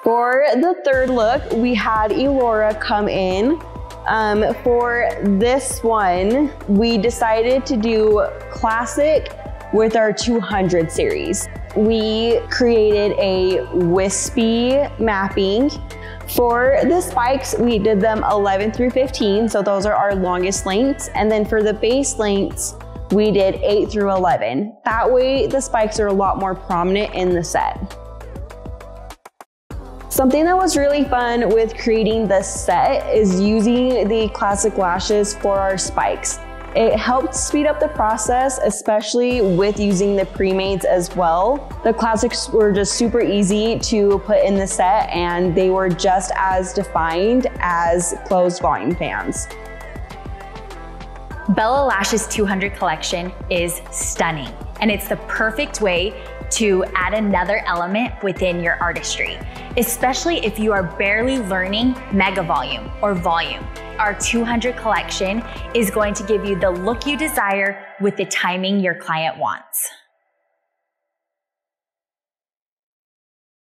For the third look, we had Elora come in. For this one, we decided to do classic with our 200 series. We created a wispy mapping. For the spikes, we did them 11 through 15, so those are our longest lengths. And then for the base lengths, we did 8 through 11. That way, the spikes are a lot more prominent in the set. Something that was really fun with creating this set is using the classic lashes for our spikes. It helped speed up the process, especially with using the pre-mades as well. The classics were just super easy to put in the set, and they were just as defined as closed volume fans. Bella Lash's 200 collection is stunning, and it's the perfect way to add another element within your artistry, especially if you are barely learning mega volume or volume. Our 200 collection is going to give you the look you desire with the timing your client wants.